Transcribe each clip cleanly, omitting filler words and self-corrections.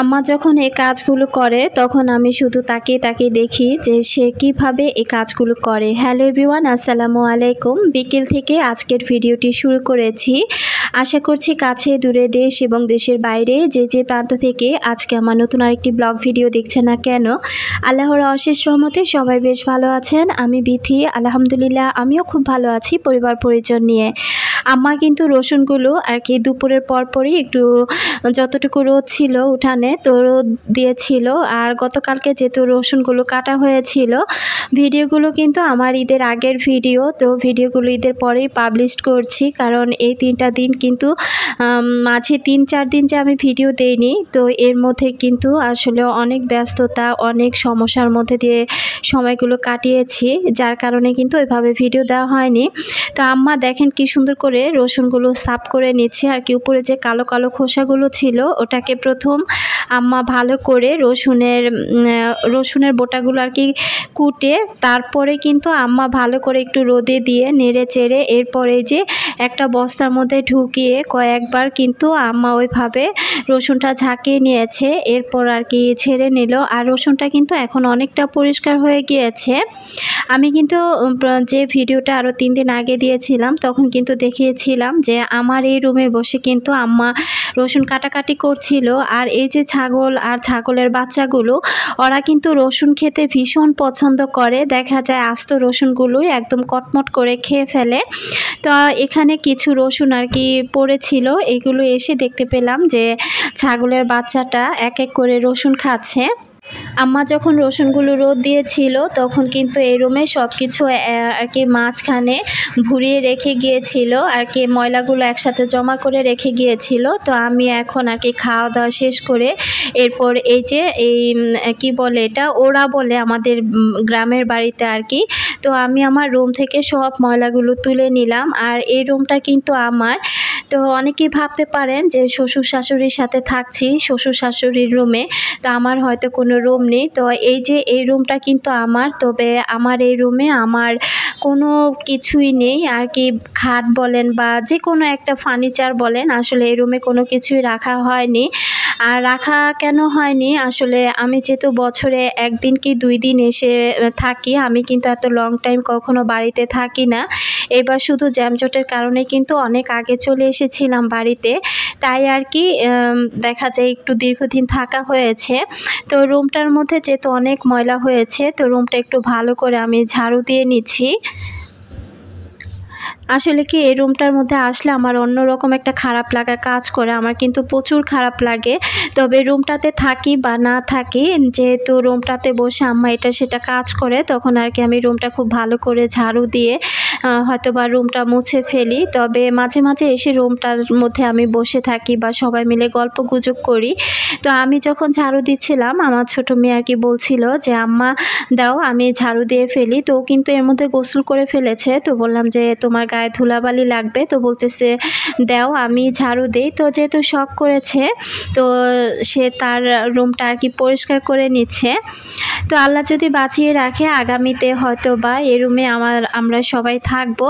আম্মা যখন এই কাজগুলো করে তখন আমি শুধু তাকিয়ে তাকিয়ে দেখি যে সে কিভাবে এই কাজগুলো করে। হ্যালো এভরিওয়ান, আসসালামু আলাইকুম। বিকেল থেকে আজকের ভিডিওটি শুরু করেছি। আশা করছি কাছে দূরে দেশ এবং দেশের বাইরে যে প্রান্ত থেকে আজকে আমার নতুন আরেকটি ব্লগ ভিডিও দেখছে না কেন, আল্লাহর অশেষ রহমতে সবাই বেশ ভালো আছেন। আমি বিথি, আলহামদুলিল্লাহ আমিও খুব ভালো আছি পরিবার পরিজন নিয়ে। আম্মা কিন্তু রসুনগুলো আর কি দুপুরের পরপরই একটু যতটুকু রোদ ছিল উঠানে তো রোদ দিয়েছিল, আর গতকালকে যেহেতু রসুনগুলো কাটা হয়েছিল, ভিডিওগুলো কিন্তু আমার ঈদের আগের ভিডিও, তো ভিডিওগুলো ঈদের পরেই পাবলিশ করছি, কারণ এই 3টা দিন কিন্তু মাঝে 3-4 দিন যে আমি ভিডিও দেইনি, তো এর মধ্যে কিন্তু আসলে অনেক ব্যস্ততা অনেক সমস্যার মধ্যে দিয়ে সময়গুলো কাটিয়েছি, যার কারণে কিন্তু ওইভাবে ভিডিও দেওয়া হয়নি। তো আম্মা দেখেন কি সুন্দর করে রসুনগুলো সাফ করে নিচ্ছে আর কি, উপরে যে কালো কালো খোসাগুলো ছিল ওটাকে প্রথম আম্মা ভালো করে রসুনের বোটাগুলো আর কি কুটে তারপরে কিন্তু আম্মা ভালো করে একটু রোদে দিয়ে নেড়ে চেড়ে এরপরে যে একটা বস্তার মধ্যে ঢুকিয়ে কয়েকবার কিন্তু আম্মা ওইভাবে রসুনটা ঝাঁকিয়ে নিয়েছে, এরপর আর কি ছেড়ে নিল। আর রসুনটা কিন্তু এখন অনেকটা পরিষ্কার হয়ে গিয়েছে। আমি কিন্তু যে ভিডিওটা আরও 3 দিন আগে দিয়েছিলাম তখন কিন্তু দেখিয়েছিলাম যে আমার এই রুমে বসে কিন্তু আম্মা রসুন কাটাকাটি করছিল, আর এই যে ছাগল আর ছাগলের বাচ্চাগুলো ওরা কিন্তু রসুন খেতে ভীষণ পছন্দ করে, দেখা যায় আস্ত রসুনগুলোই একদম কটমট করে খেয়ে ফেলে। তো এখানে কিছু রসুন আর কি পড়েছিল, এগুলো এসে দেখতে পেলাম যে ছাগলের বাচ্চাটা এক এক করে রসুন খাচ্ছে। আম্মা যখন রসুনগুলো রোদ দিয়েছিল তখন কিন্তু এই রুমে সব কিছু আর কি মাঝখানে ভুড়িয়ে রেখে গিয়েছিল আর কি, ময়লাগুলো একসাথে জমা করে রেখে গিয়েছিল। তো আমি এখন আর কি খাওয়া দাওয়া শেষ করে এরপর এই যে কি বলে এটা ওরা বলে আমাদের গ্রামের বাড়িতে আর কি, তো আমি আমার রুম থেকে সব ময়লাগুলো তুলে নিলাম। আর এই রুমটা কিন্তু আমার, তো অনেকেই ভাবতে পারেন যে শ্বশুর শাশুড়ির সাথে থাকছি শ্বশুর শাশুড়ির রুমে, তো আমার হয়তো কোনো রুম নেই। তো এই যে এই রুমটা কিন্তু আমার, তবে আমার এই রুমে আমার কোনো কিছুই নেই আর কি, খাট বলেন বা যে কোনো একটা ফার্নিচার বলেন, আসলে এই রুমে কোনো কিছুই রাখা হয়নি। আর রাখা কেন হয়নি, আসলে আমি যেহেতু বছরে 1 দিন কি 2 দিন এসে থাকি, আমি কিন্তু এত লং টাইম কখনো বাড়িতে থাকি না। এবার শুধু জ্যামজটের কারণে কিন্তু অনেক আগে চলে এসেছিলাম বাড়িতে, তাই আর কি দেখা যায় একটু দীর্ঘদিন থাকা হয়েছে। তো রুমটার মধ্যে যেহেতু অনেক ময়লা হয়েছে, তো রুমটা একটু ভালো করে আমি ঝাড়ু দিয়ে নিচ্ছি। আসলে কি এই রুমটার মধ্যে আসলে আমার অন্যরকম একটা খারাপ লাগা কাজ করে, আমার কিন্তু প্রচুর খারাপ লাগে। তবে রুমটাতে থাকি বা না থাকি, যেহেতু রুমটাতে বসে আম্মা এটা সেটা কাজ করে, তখন আর কি আমি রুমটা খুব ভালো করে ঝাড়ু দিয়ে হয়তো বা রুমটা মুছে ফেলি। তবে মাঝে মাঝে এসে রুমটার মধ্যে আমি বসে থাকি বা সবাই মিলে গল্প গুজব করি। তো আমি যখন ঝাড়ু দিচ্ছিলাম আমার ছোট মেয়ে আর কি বলছিল যে আম্মা দাও আমি ঝাড়ু দিয়ে ফেলি, তো কিন্তু এর মধ্যে গোসল করে ফেলেছে। তো বললাম যে তোমার গায়ে ধুলাবালি লাগবে, তো বলতেছে দাও আমি ঝাড়ু দেই। তো যেহেতু শখ করেছে তো সে তার রুমটা আর কি পরিষ্কার করে নিচ্ছে। তো আল্লাহ যদি বাঁচিয়ে রাখে আগামীতে হয়তো বা এই রুমে আমরা সবাই থাকবো।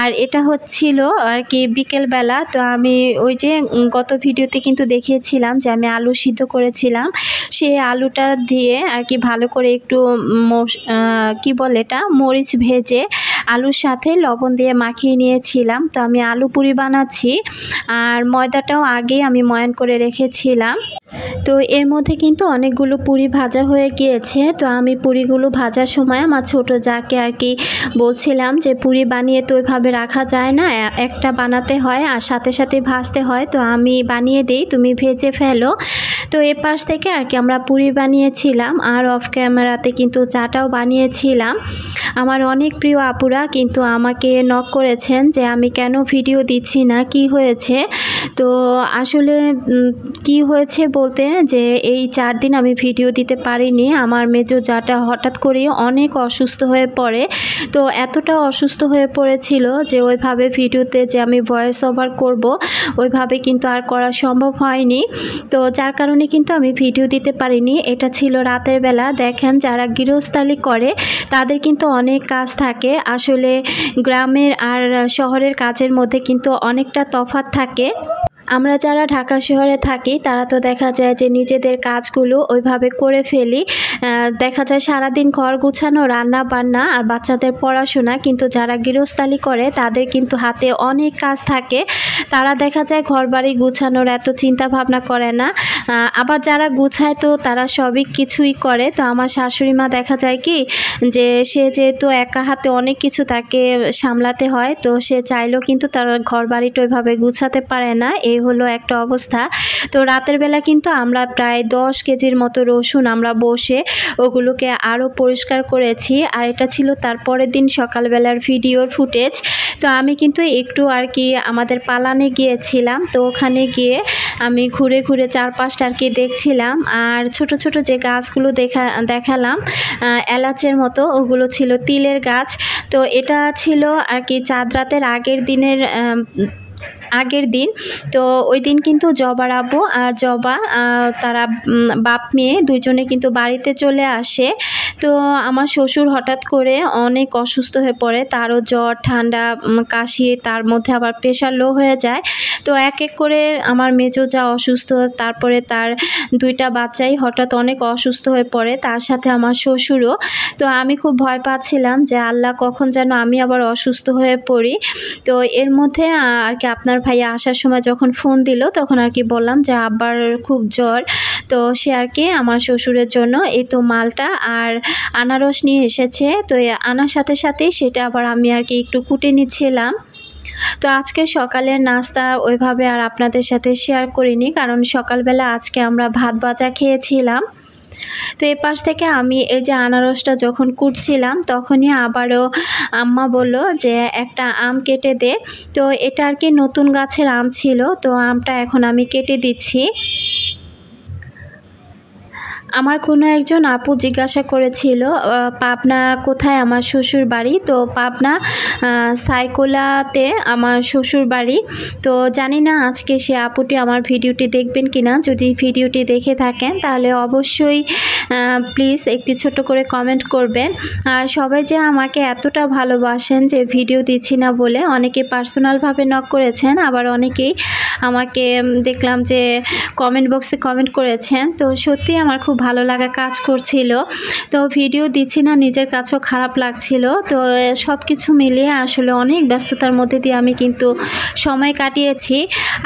আর এটা হচ্ছিল আর কি বিকেলবেলা, তো আমি ওই যে গত ভিডিওতে কিন্তু দেখিয়েছিলাম যে আমি আলু সিদ্ধ করেছিলাম, সেই আলুটা দিয়ে আর কি ভালো করে একটু কি বলে এটা মরিচ ভেজে আলুর সাথে লবণ দিয়ে মাখিয়ে নিয়েছিলাম। তো আমি আলু পুরি বানাচ্ছি, আর ময়দাটাও আগে আমি ময়ান করে রেখেছিলাম। তো এর মধ্যে কিন্তু অনেকগুলো পুরি ভাজা হয়ে গিয়েছে। তো আমি পুরিগুলো ভাজার সময় আমার ছোট যাকে আর কি বলছিলাম যে পুরি বানিয়ে তো ওইভাবে রাখা যায় না, একটা বানাতে হয় আর সাথে সাথে ভাজতে হয়, তো আমি বানিয়ে দিই তুমি ভেজে ফেলো। তো এ পাশ থেকে আর কি আমরা পুরি বানিয়েছিলাম, আর অফ ক্যামেরাতে কিন্তু চাটাও বানিয়েছিলাম। আমার অনেক প্রিয় আপুরা কিন্তু আমাকে নক করেছেন যে আমি কেন ভিডিও দিচ্ছি না, কি হয়েছে। তো আসলে কি হয়েছে বলতে যে এই 4 দিন আমি ভিডিও দিতে পারিনি, আমার মেজো জাটা হঠাৎ করে অনেক অসুস্থ হয়ে পড়ে। তো এতটা অসুস্থ হয়ে পড়েছিল যে ওইভাবে ভিডিওতে যে আমি ভয়েস ওভার করব ওইভাবে কিন্তু আর করা সম্ভব হয়নি। তো যার কারণে কিন্তু আমি ভিডিও দিতে পারিনি। এটা ছিল রাতের বেলা। দেখেন যারা গৃহস্থালী করে তাদের কিন্তু অনেক কাজ থাকে, আসলে গ্রামের আর শহরের কাজের মধ্যে কিন্তু অনেকটা তফাৎ থাকে। আমরা যারা ঢাকা শহরে থাকি তারা তো দেখা যায় যে নিজেদের কাজগুলো ওইভাবে করে ফেলি। দেখা যায় সারাদিন ঘর গুছানো, রান্না বান্না আর বাচ্চাদের পড়াশোনা, কিন্তু যারা গৃহস্থালী করে তাদের কিন্তু হাতে অনেক কাজ থাকে। তারা দেখা যায় ঘরবাড়ি গুছানোর এত চিন্তা ভাবনা করে না। আবার যারা গুছায় তো তারা সবই কিছুই করে। তো আমার শাশুড়ি মা দেখা যায় কি যে সে যেহেতু একা হাতে অনেক কিছু তাকে সামলাতে হয়, তো সে চাইলেও কিন্তু তার ঘরবাড়িটা ওইভাবে গুছাতে পারে না। এই হলো একটা অবস্থা। তো রাতের বেলা কিন্তু আমরা প্রায় 10 কেজির মতো রসুন আমরা বসে ওগুলোকে আরও পরিষ্কার করেছি। আর এটা ছিল তার পরের দিন সকালবেলার ভিডিওর ফুটেজ। তো আমি কিন্তু একটু আর কি আমাদের পালানে গিয়েছিলাম। তো ওখানে গিয়ে আমি ঘুরে ঘুরে চারপাশটা আর কি দেখছিলাম। আর ছোট ছোট যে গাছগুলো দেখালাম এলাচের মতো, ওগুলো ছিল তিলের গাছ। তো এটা ছিল আর কি চাঁদ রাতের আগের দিন। তো ওই দিন কিন্তু জবার আব্বু আর জবা তারা বাপ মেয়ে দুইজনে কিন্তু বাড়িতে চলে আসে। তো আমার শ্বশুর হঠাৎ করে অনেক অসুস্থ হয়ে পড়ে, তারও জ্বর ঠান্ডা কাশি, তার মধ্যে আবার প্রেশার লো হয়ে যায়। তো এক এক করে আমার মেজো যা অসুস্থ, তারপরে তার 2টা বাচ্চাই হঠাৎ অনেক অসুস্থ হয়ে পড়ে, তার সাথে আমার শ্বশুরও। তো আমি খুব ভয় পাচ্ছিলাম যে আল্লাহ কখন যেন আমি আবার অসুস্থ হয়ে পড়ি। তো এর মধ্যে আর কি আপনার ভাইয়া আসার সময় যখন ফোন দিল তখন আর কি বললাম যে আব্বার খুব জ্বর। তো সে আর কি আমার শ্বশুরের জন্য এই তো মালটা আর আনারস নিয়ে এসেছে। তো আনার সাথে সাথেই সেটা আবার আমি আর কি একটু কুটে নিচ্ছিলাম। তো আজকে সকালের নাস্তা ওইভাবে আর আপনাদের সাথে শেয়ার করিনি, কারণ সকালবেলা আজকে আমরা ভাত ভাজা খেয়েছিলাম। তো এই পাশ থেকে আমি এই যে আনারসটা যখন কুটছিলাম তখনই আবারও আম্মা বলল যে একটা আম কেটে দে। তো এটা আর কি নতুন গাছের আম ছিল, তো আমটা এখন আমি কেটে দিচ্ছি। আমার কোনো একজন আপু জিজ্ঞাসা করেছিল পাবনা কোথায় আমার শ্বশুর বাড়ি। তো পাবনা সাইকোলাতে আমার শ্বশুর বাড়ি। তো জানি না আজকে সে আপুটি আমার ভিডিওটি দেখবেন কিনা। যদি ভিডিওটি দেখে থাকেন তাহলে অবশ্যই প্লিজ একটি ছোট করে কমেন্ট করবেন। আর সবাই যে আমাকে এতটা ভালোবাসেন যে ভিডিও দিচ্ছি না বলে অনেকে পার্সোনালভাবে নক করেছেন, আবার অনেকেই আমাকে দেখলাম যে কমেন্ট বক্সে কমেন্ট করেছেন। তো সত্যি আমার খুব ভালো লাগা কাজ করছিল। তো ভিডিও দিচ্ছি না, নিজের কাছেও খারাপ লাগছিল। তো সব কিছু মিলিয়ে আসলে অনেক ব্যস্ততার মধ্যে দিয়ে আমি কিন্তু সময় কাটিয়েছি।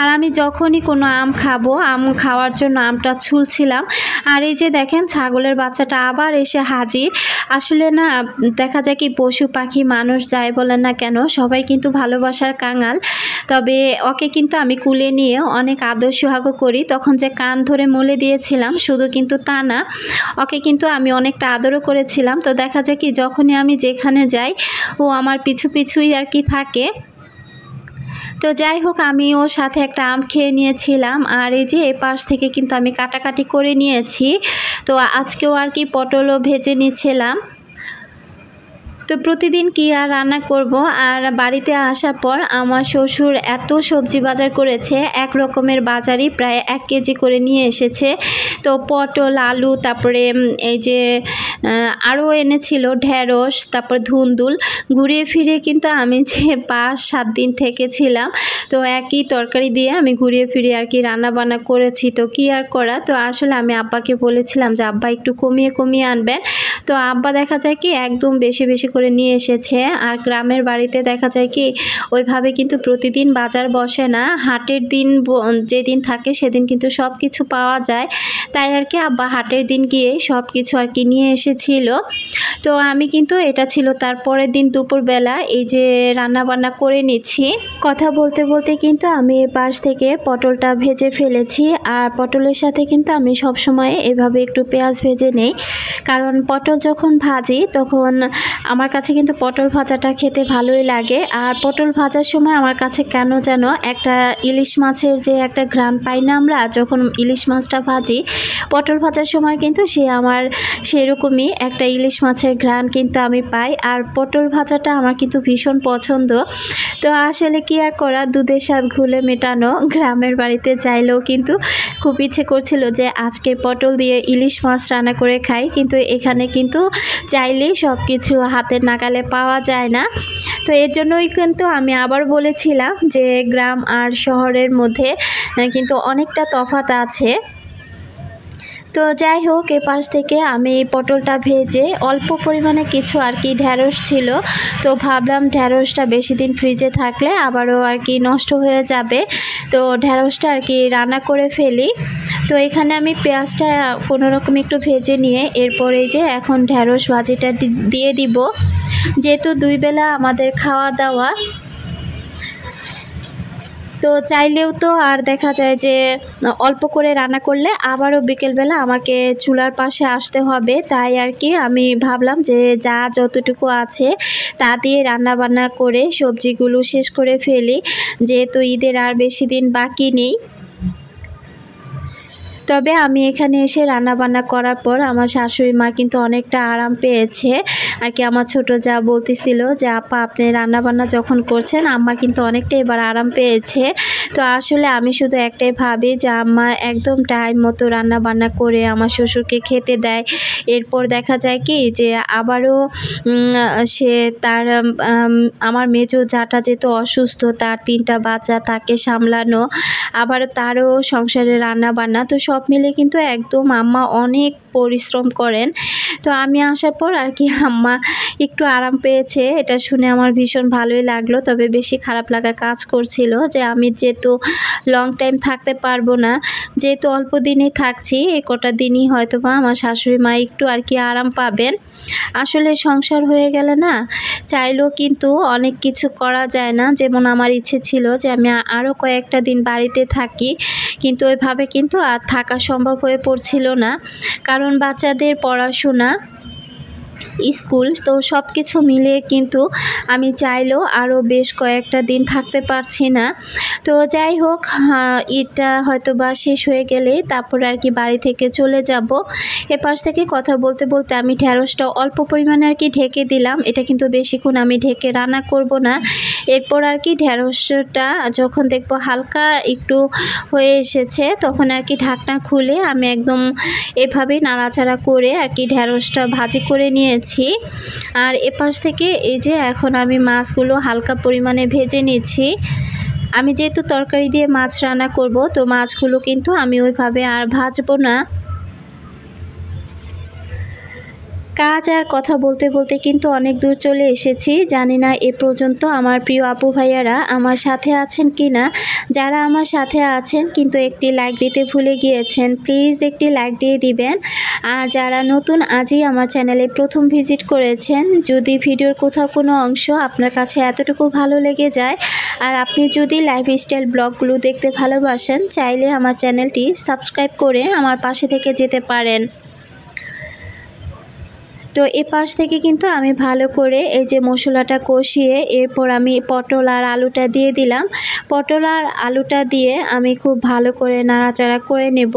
আর আমি যখনই কোনো আম খাবো, আম খাওয়ার জন্য আমটা ছুলছিলাম, আর এই যে দেখেন ছাগলের বাচ্চাটা আবার এসে হাজির। আসলে না দেখা যায় কি পশু পাখি মানুষ যাই বলেন না কেন সবাই কিন্তু ভালোবাসার কাঙাল। তবে ওকে কিন্তু আমি কুলে নিয়ে অনেক আদর সোহাগ করি। তখন যে কান ধরে মলে দিয়েছিলাম শুধু কিন্তু তা না, ওকে কিন্তু আমি অনেকটা আদরও করেছিলাম। তো দেখা যায় কি যখনই আমি যেখানে যাই ও আমার পিছু পিছুই আর কি থাকে। তো যাই হোক আমি ওর সাথে একটা আম খেয়ে নিয়েছিলাম। আর এই যে এ পাশ থেকে কিন্তু আমি কাটাকাটি করে নিয়েছি। তো আজকেও আর কি পটলও ভেজে নিচ্ছিলাম। তো প্রতিদিন কি আর রান্না করব। আর বাড়িতে আসার পর আমার শ্বশুর এত সবজি বাজার করেছে, এক রকমের বাজারই প্রায় 1 কেজি করে নিয়ে এসেছে। তো পটল, আলু, তারপরে এই যে আরও এনেছিল ঢেঁড়স, তারপর ধুন্দুল। ঘুরিয়ে ফিরিয়ে কিন্তু আমি যে 5-7 দিন থেকেছিলাম, তো একই তরকারি দিয়ে আমি ঘুরিয়ে ফিরিয়ে আর কি রান্না বান্না করেছি। তো কি আর করা। তো আসলে আমি আব্বাকে বলেছিলাম যে আব্বা একটু কমিয়ে কমিয়ে আনবেন। তো আব্বা দেখা যায় কি একদম বেশি বেশি করে নিয়ে এসেছে। আর গ্রামের বাড়িতে দেখা যায় কি ওইভাবে কিন্তু প্রতিদিন বাজার বসে না, হাটের দিন যেদিন থাকে সেদিন কিন্তু সব কিছু পাওয়া যায়। তাই আর কি আব্বা হাটের দিন গিয়ে সব কিছু আর কি নিয়ে এসেছিল। তো আমি কিন্তু এটা ছিল তার পরের দিন দুপুরবেলা এই যে রান্না বান্না করে নিচ্ছি। কথা বলতে বলতে কিন্তু আমি এই পাশ থেকে পটলটা ভেজে ফেলেছি। আর পটলের সাথে কিন্তু আমি সব সময় এভাবে একটু পেঁয়াজ ভেজে নেই, কারণ পটল যখন ভাজি তখন আমার কাছে কিন্তু পটল ভাজাটা খেতে ভালোই লাগে। আর পটল ভাজার সময় আমার কাছে কেন যেন একটা ইলিশ মাছের যে একটা ঘ্রাণ পাই না আমরা যখন ইলিশ মাছটা ভাজি, পটল ভাজার সময় কিন্তু আমার সেরকমই একটা ইলিশ মাছের ঘ্রাণ কিন্তু আমি পাই। আর পটল ভাজাটা আমার কিন্তু ভীষণ পছন্দ। তো আসলে কি আর করা, দুধের স্বাদ ঘুলে মেটানো। গ্রামের বাড়িতে চাইলেও কিন্তু খুব ইচ্ছে করছিল যে আজকে পটল দিয়ে ইলিশ মাছ রান্না করে খাই, কিন্তু এখানে কিন্তু চাইলেই সব কিছু হাতে হাতের নাগালে পাওয়া যায় না। তো এর জন্যই কিন্তু আমি আবার বলেছিলাম যে গ্রাম আর শহরের মধ্যে কিন্তু অনেকটা তফাৎ আছে। তো যাই হোক, এপাশ থেকে আমি পটলটা ভেজে অল্প পরিমাণে কিছু আর কি ঢ্যাঁড়স ছিল, তো ভাবলাম ঢ্যাঁড়সটা বেশি দিন ফ্রিজে থাকলে আবারও আর কি নষ্ট হয়ে যাবে, তো ঢ্যাঁড়সটা আর কি রান্না করে ফেলি। তো এখানে আমি পেঁয়াজটা কোনো রকম একটু ভেজে নিয়ে এরপরে যে এখন ঢ্যাঁড়স ভাজিটা দিয়ে দিব। যেহেতু 2 বেলা আমাদের খাওয়া দাওয়া, তো চাইলেও তো আর দেখা যায় যে অল্প করে রান্না করলে আবারও বিকেলবেলা আমাকে চুলার পাশে আসতে হবে, তাই আর কি আমি ভাবলাম যে যা যতটুকু আছে তা দিয়ে রান্না বান্না করে সবজিগুলো শেষ করে ফেলি, যেহেতু ঈদের আর বেশি দিন বাকি নেই। তবে আমি এখানে এসে রান্নাবান্না করার পর আমার শাশুড়ি মা কিন্তু অনেকটা আরাম পেয়েছে আর কি। আমার ছোট যা বলতেছিল যে আপা আপনি রান্নাবান্না যখন করছেন আম্মা কিন্তু অনেকটা এবার আরাম পেয়েছে। তো আসলে আমি শুধু একটাই ভাবি যে আম্মা একদম টাইম মতো রান্নাবান্না করে আমার শ্বশুরকে খেতে দেয়, এরপর দেখা যায় কি যে আবারও সে তার আমার মেজো জাটা যেহেতু অসুস্থ, তার 3টা বাচ্চা, তাকে সামলানো, আবার তারও সংসারে রান্নাবান্না, তো সব মিলে কিন্তু একদম আম্মা অনেক পরিশ্রম করেন। তো আমি আসার পর আর কি আম্মা একটু আরাম পেয়েছে, এটা শুনে আমার ভীষণ ভালোই লাগলো। তবে বেশি খারাপ লাগা কাজ করছিল যে আমি যেহেতু লং টাইম থাকতে পারবো না, যেহেতু অল্প দিনই থাকছি, এই কটা দিনই হয়তো বা আমার শাশুড়ি মা একটু আর কি আরাম পাবেন। আসলে সংসার হয়ে গেলে না চাইলেও কিন্তু অনেক কিছু করা যায় না। যেমন আমার ইচ্ছে ছিল যে আমি আরও কয়েকটা দিন বাড়িতে থাকি, কিন্তু ওইভাবে কিন্তু আর থাকা সম্ভব হয়ে পড়ছিল না, কারণ বাচ্চাদের পড়াশোনা, স্কুল, তো সব কিছু মিলিয়ে কিন্তু আমি চাইলেও আরও বেশ কয়েকটা দিন থাকতে পারছি না। তো যাই হোক, ঈদটা হয়তো বা শেষ হয়ে গেলে তারপর আর কি বাড়ি থেকে চলে যাব। এপাশ থেকে কথা বলতে বলতে আমি ঢ্যাঁড়সটা অল্প পরিমাণে আর কি ঢেকে দিলাম, এটা কিন্তু বেশিক্ষণ আমি ঢেকে রান্না করব না। এরপর আর কি ঢ্যাঁড়সটা যখন দেখব হালকা একটু হয়ে এসেছে তখন আর কি ঢাকনা খুলে আমি একদম এভাবেই নাড়াচাড়া করে আর কি ঢ্যাঁড়সটা ভাজি করে নিয়েছি। আর এপাশ থেকে এই যে এখন আমি মাছগুলো হালকা পরিমাণে ভেজে নিচ্ছি। আমি যেহেতু তরকারি দিয়ে মাছ রান্না করব, তো মাছগুলো কিন্তু আমি ওইভাবে আর ভাজবো না। কাজ আর কথা বলতে বলতে কিন্তু অনেক দূর চলে এসেছি। জানি না এ পর্যন্ত আমার প্রিয় আপু ভাইয়ারা আমার সাথে আছেন কি না। যারা আমার সাথে আছেন কিন্তু একটি লাইক দিতে ভুলে গিয়েছেন, প্লিজ একটি লাইক দিয়ে দিবেন। আর যারা নতুন আজই আমার চ্যানেলে প্রথম ভিজিট করেছেন, যদি ভিডিওর কোথাও কোনো অংশ আপনার কাছে এতটুকু ভালো লেগে যায় আর আপনি যদি লাইফস্টাইল ব্লগগুলো দেখতে ভালোবাসেন, চাইলে আমার চ্যানেলটি সাবস্ক্রাইব করে আমার পাশে থেকে যেতে পারেন। তো এপাশ থেকে কিন্তু আমি ভালো করে এই যে মশলাটা কষিয়ে এরপর আমি পটল আর আলুটা দিয়ে দিলাম। পটল আর আলুটা দিয়ে আমি খুব ভালো করে নাড়াচাড়া করে নেব।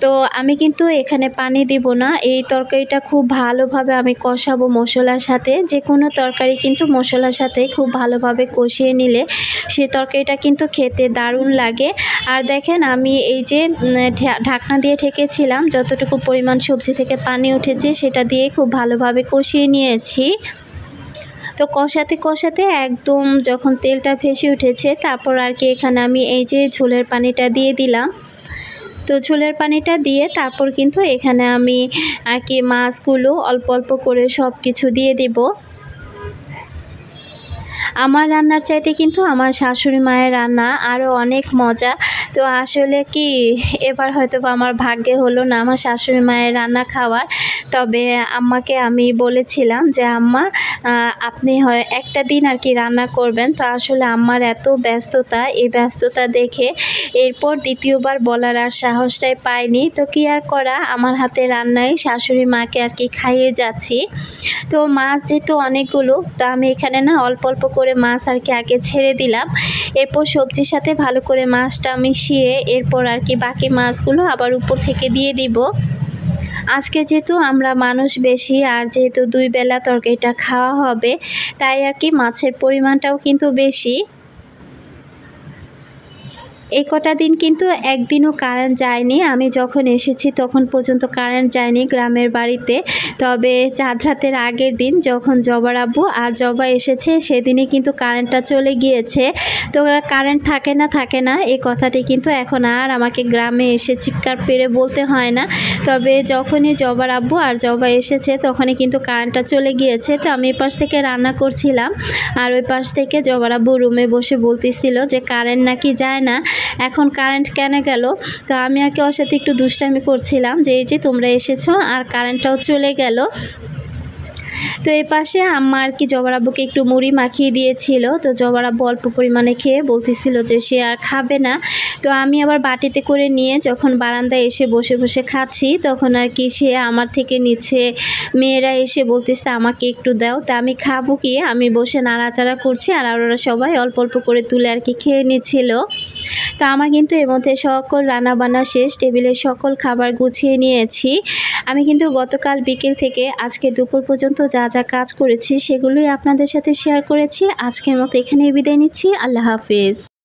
তো আমি কিন্তু এখানে পানি দিব না, এই তরকারিটা খুব ভালোভাবে আমি কষাবো মশলার সাথে। যে কোনো তরকারি কিন্তু মশলার সাথে খুব ভালোভাবে কষিয়ে নিলে সে তরকারিটা কিন্তু খেতে দারুণ লাগে। আর দেখেন আমি এই যে ঢাকনা দিয়ে ঢেকেছিলাম, যতটুকু পরিমাণ সবজি থেকে পানি উঠেছে সেটা দিয়ে খুব ভালোভাবে কষিয়ে নিয়েছি। তো কষাতে কষাতে একদম যখন তেলটা ভেসে উঠেছে তারপর আর কি এখানে আমি এই যে ঝোলের পানিটা দিয়ে দিলাম। তো ঝোলের পানিটা দিয়ে তারপর কিন্তু এখানে আমি আর কি মাছগুলো অল্প অল্প করে সব কিছু দিয়ে দেব। আমার রান্নার চাইতে কিন্তু আমার শাশুড়ি মায়ের রান্না আরও অনেক মজা। তো আসলে কি এবার হয়তো আমার ভাগ্যে হলো না আমার শাশুড়ি মায়ের রান্না খাওয়ার। তবে আম্মাকে আমি বলেছিলাম যে আম্মা আপনি হয় একটা দিন আর কি রান্না করবেন। তো আসলে আম্মার এত ব্যস্ততা, এই ব্যস্ততা দেখে এরপর দ্বিতীয়বার বলার আর সাহসটাই পাইনি। তো কি আর করা, আমার হাতে রান্নায় শাশুড়ি মাকে আর কি খাইয়ে যাচ্ছি। তো মাছ যেহেতু অনেকগুলো, তো আমি এখানে না অল্প অল্প করে মাছ আর কি আগে ছেড়ে দিলাম। এরপর সবজির সাথে ভালো করে মাছটা মিশিয়ে এরপর আর কি বাকি মাছগুলো আবার উপর থেকে দিয়ে দিব। আজকে যেহেতু আমরা মানুষ বেশি আর যেহেতু 2 বেলা তরকারিটা খাওয়া হবে, তাই আর কি মাছের পরিমাণটাও কিন্তু বেশি। এই কটা দিন কিন্তু একদিনও কারেন্ট যায়নি। আমি যখন এসেছি তখন পর্যন্ত কারেন্ট যায়নি গ্রামের বাড়িতে। তবে চাঁদ রাতের আগের দিন যখন জবার আব্বু আর জবা এসেছে সেদিনই কিন্তু কারেন্টটা চলে গিয়েছে। তো কারেন্ট থাকে না এই কথাটি কিন্তু এখন আর আমাকে গ্রামে এসে চিৎকার পেরে বলতে হয় না। তবে যখনই জবার আব্বু আর জবা এসেছে তখনই কিন্তু কারেন্টটা চলে গিয়েছে। তো আমি এই পাশ থেকে রান্না করছিলাম আর ওই পাশ থেকে জবার আব্বু রুমে বসে বলতেছিল যে কারেন্ট নাকি যায় না, এখন কারেন্ট কেন গেল। তো আমি আর কি ওর সাথে একটু দুষ্টামি করছিলাম যে এই যে তোমরা এসেছো আর কারেন্টটাও চলে গেল। তো এই পাশে আম্মা আর কি জবার আব্বুকে একটু মুড়ি মাখিয়ে দিয়েছিল। তো জবার আব্বু অল্প পরিমাণে খেয়ে বলতেছিল যে সে আর খাবে না। তো আমি আবার বাটিতে করে নিয়ে যখন বারান্দায় এসে বসে বসে খাচ্ছি তখন আর কি সে আমার থেকে নিচে মেয়েরা এসে বলতেছে আমাকে একটু দাও। তা আমি খাবো কি, আমি বসে নাড়াচাড়া করছি আর ওরা সবাই অল্প অল্প করে তুলে আর কি খেয়ে নিচ্ছিল। তো আমার কিন্তু এর মধ্যে সকল রান্নাবান্না শেষ, টেবিলে সকল খাবার গুছিয়ে নিয়েছি। আমি কিন্তু গতকাল বিকেল থেকে আজকে দুপুর পর্যন্ত যা যা কাজ করেছি সেগুলোই আপনাদের সাথে শেয়ার করেছি। আজকের মতো এখানেই বিদায় নিচ্ছি। আল্লাহ হাফিজ।